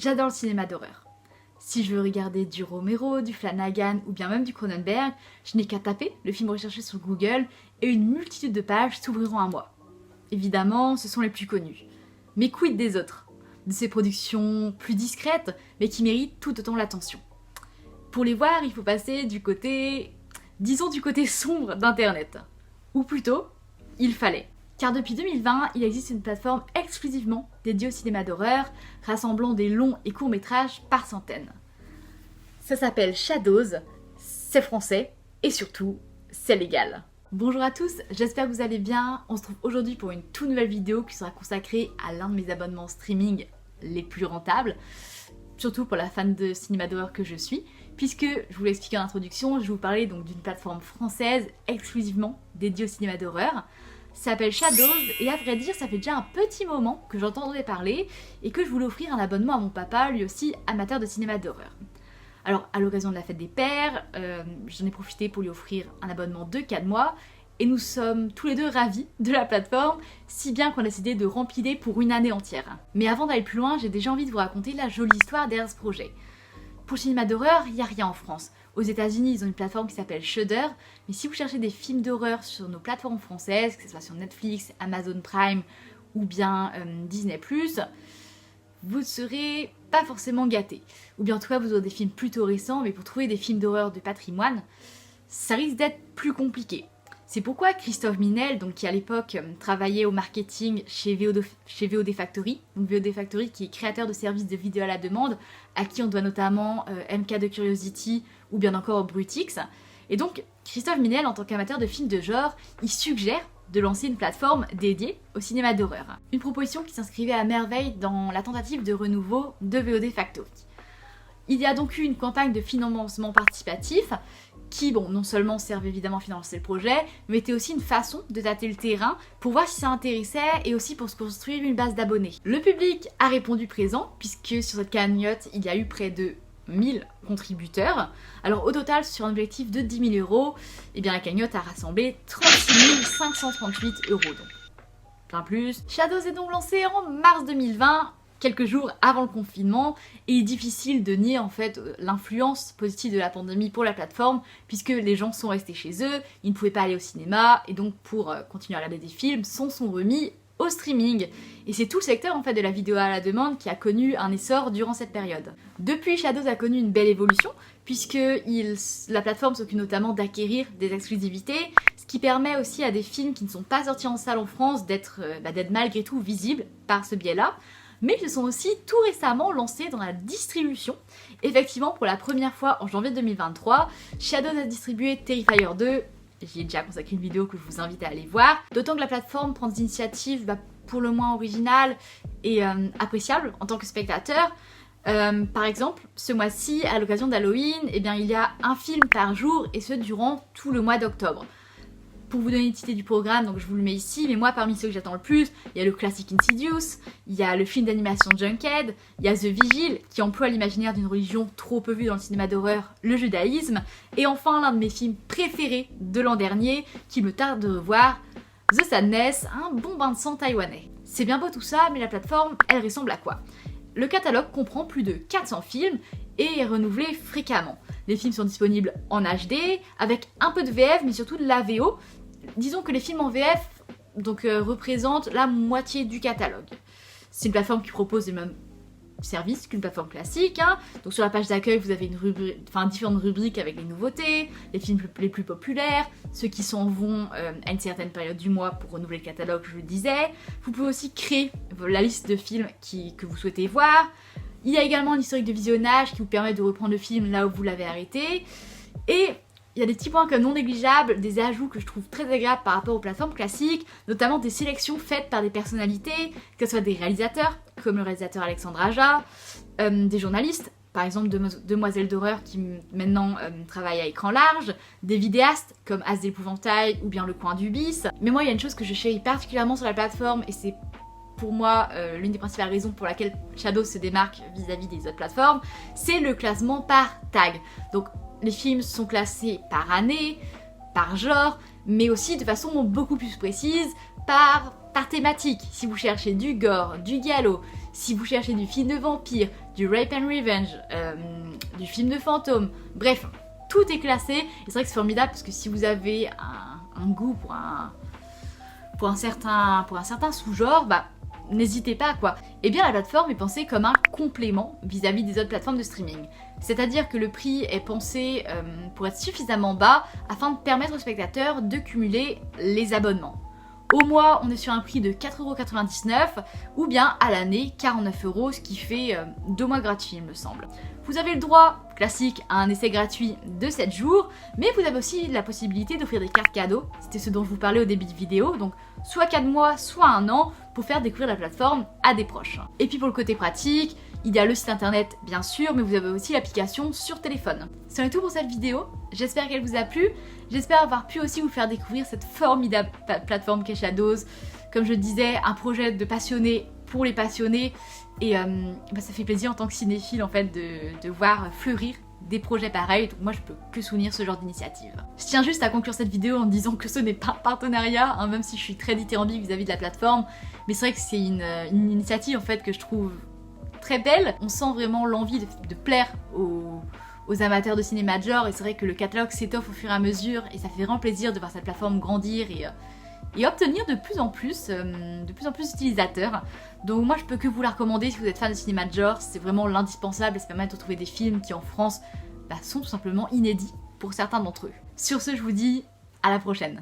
J'adore le cinéma d'horreur. Si je veux regarder du Romero, du Flanagan ou bien même du Cronenberg, je n'ai qu'à taper le film recherché sur Google et une multitude de pages s'ouvriront à moi. Évidemment, ce sont les plus connus. Mais quid des autres? De ces productions plus discrètes, mais qui méritent tout autant l'attention. Pour les voir, il faut passer du côté... disons du côté sombre d'Internet. Ou plutôt, il fallait. Car depuis 2020, il existe une plateforme exclusivement dédiée au cinéma d'horreur, rassemblant des longs et courts métrages par centaines. Ça s'appelle Shadows, c'est français, et surtout, c'est légal. Bonjour à tous, j'espère que vous allez bien. On se trouve aujourd'hui pour une toute nouvelle vidéo qui sera consacrée à l'un de mes abonnements streaming les plus rentables, surtout pour la fan de cinéma d'horreur que je suis, puisque, je vous l'ai expliqué en introduction, je vais vous parler donc d'une plateforme française exclusivement dédiée au cinéma d'horreur. Ça s'appelle Shadows, et à vrai dire, ça fait déjà un petit moment que j'entendais parler et que je voulais offrir un abonnement à mon papa, lui aussi amateur de cinéma d'horreur. Alors, à l'occasion de la fête des pères, j'en ai profité pour lui offrir un abonnement de 4 mois, et nous sommes tous les deux ravis de la plateforme, si bien qu'on a décidé de rempiler pour une année entière. Mais avant d'aller plus loin, j'ai déjà envie de vous raconter la jolie histoire derrière ce projet. Pour le cinéma d'horreur, il n'y a rien en France. Aux États-Unis, ils ont une plateforme qui s'appelle Shudder, mais si vous cherchez des films d'horreur sur nos plateformes françaises, que ce soit sur Netflix, Amazon Prime ou bien Disney+, vous ne serez pas forcément gâtés. Ou bien en tout cas, vous aurez des films plutôt récents, mais pour trouver des films d'horreur de patrimoine, ça risque d'être plus compliqué. C'est pourquoi Christophe Minel, donc qui à l'époque travaillait au marketing chez VOD Factory, donc VOD Factory qui est créateur de services de vidéo à la demande, à qui on doit notamment MK de Curiosity ou bien encore Brutix. Et donc Christophe Minel, en tant qu'amateur de films de genre, il suggère de lancer une plateforme dédiée au cinéma d'horreur. Une proposition qui s'inscrivait à merveille dans la tentative de renouveau de VOD Factory. Il y a donc eu une campagne de financement participatif qui, bon, non seulement servait évidemment à financer le projet, mais était aussi une façon de tâter le terrain pour voir si ça intéressait et aussi pour se construire une base d'abonnés. Le public a répondu présent, puisque sur cette cagnotte, il y a eu près de 1000 contributeurs. Alors au total, sur un objectif de 10 000 €, eh bien la cagnotte a rassemblé 36 538 €. Donc, plein plus. Shadows est donc lancé en mars 2020, quelques jours avant le confinement, et il est difficile de nier en fait l'influence positive de la pandémie pour la plateforme, puisque les gens sont restés chez eux, ils ne pouvaient pas aller au cinéma, et donc pour continuer à regarder des films, sont remis au streaming. Et c'est tout le secteur en fait de la vidéo à la demande qui a connu un essor durant cette période. Depuis, Shadows a connu une belle évolution, puisque la plateforme s'occupe notamment d'acquérir des exclusivités, ce qui permet aussi à des films qui ne sont pas sortis en salle en France d'être malgré tout visibles par ce biais-là. Mais ils se sont aussi tout récemment lancés dans la distribution. Effectivement, pour la première fois en janvier 2023, Shadows a distribué Terrifier 2, j'y ai déjà consacré une vidéo que je vous invite à aller voir, d'autant que la plateforme prend des initiatives pour le moins originales et appréciables en tant que spectateur. Par exemple, ce mois-ci, à l'occasion d'Halloween, eh bien, il y a un film par jour, et ce durant tout le mois d'octobre. Pour vous donner une idée du programme, donc je vous le mets ici, mais moi parmi ceux que j'attends le plus, il y a le classique Insidious, il y a le film d'animation Junkhead, il y a The Vigil, qui emploie l'imaginaire d'une religion trop peu vue dans le cinéma d'horreur, le judaïsme, et enfin l'un de mes films préférés de l'an dernier, qui me tarde de revoir, The Sadness, un bon bain de sang taïwanais. C'est bien beau tout ça, mais la plateforme, elle ressemble à quoi? Le catalogue comprend plus de 400 films et est renouvelé fréquemment. Les films sont disponibles en HD, avec un peu de VF, mais surtout de la VO. Disons que les films en VF représentent la moitié du catalogue. C'est une plateforme qui propose les mêmes services qu'une plateforme classique. Donc sur la page d'accueil, vous avez différentes rubriques avec les nouveautés, les films les plus populaires, ceux qui s'en vont à une certaine période du mois pour renouveler le catalogue, je le disais. Vous pouvez aussi créer la liste de films que vous souhaitez voir. Il y a également un historique de visionnage qui vous permet de reprendre le film là où vous l'avez arrêté. Et il y a des petits points comme non négligeables, des ajouts que je trouve très agréables par rapport aux plateformes classiques, notamment des sélections faites par des personnalités, que ce soit des réalisateurs, comme le réalisateur Alexandre Aja, des journalistes, par exemple Demoiselle d'horreur qui maintenant travaille à écran large, des vidéastes comme As d'épouvantail ou bien Le Coin du Bis. Mais moi, il y a une chose que je chéris particulièrement sur la plateforme, et c'est pour moi l'une des principales raisons pour laquelle Shadows se démarque vis-à-vis des autres plateformes, c'est le classement par tag. Donc les films sont classés par année, par genre, mais aussi de façon beaucoup plus précise par thématique. Si vous cherchez du gore, du giallo, si vous cherchez du film de vampire, du rape and revenge, du film de fantôme, bref, tout est classé. Et c'est vrai que c'est formidable parce que si vous avez un goût pour un certain sous-genre, bah n'hésitez pas quoi. Et bien la plateforme est pensée comme un complément vis-à-vis des autres plateformes de streaming. C'est-à-dire que le prix est pensé pour être suffisamment bas afin de permettre aux spectateurs de cumuler les abonnements. Au mois, on est sur un prix de 4,99€ ou bien à l'année 49€, ce qui fait 2 mois gratuits il me semble. Vous avez le droit, classique, à un essai gratuit de 7 jours, mais vous avez aussi la possibilité d'offrir des cartes cadeaux, c'était ce dont je vous parlais au début de vidéo, donc soit 4 mois, soit 1 an, pour faire découvrir la plateforme à des proches. Et puis pour le côté pratique, il y a le site internet bien sûr, mais vous avez aussi l'application sur téléphone. C'en est tout pour cette vidéo, j'espère qu'elle vous a plu, j'espère avoir pu aussi vous faire découvrir cette formidable plateforme qu'est Shadows. Comme je le disais, un projet de passionnés pour les passionnés, et ça fait plaisir en tant que cinéphile en fait de voir fleurir des projets pareils, donc moi je peux que soutenir ce genre d'initiative. Je tiens juste à conclure cette vidéo en disant que ce n'est pas un partenariat, hein, même si je suis très dithyrambique vis-à-vis de la plateforme, mais c'est vrai que c'est une initiative en fait que je trouve très belle. On sent vraiment l'envie de plaire aux amateurs de cinéma de genre, et c'est vrai que le catalogue s'étoffe au fur et à mesure, et ça fait vraiment plaisir de voir cette plateforme grandir et obtenir de plus en plus d'utilisateurs. Donc moi je peux que vous la recommander si vous êtes fan de cinéma de genre, c'est vraiment l'indispensable et ça permet de retrouver des films qui en France sont tout simplement inédits pour certains d'entre eux. Sur ce, je vous dis à la prochaine.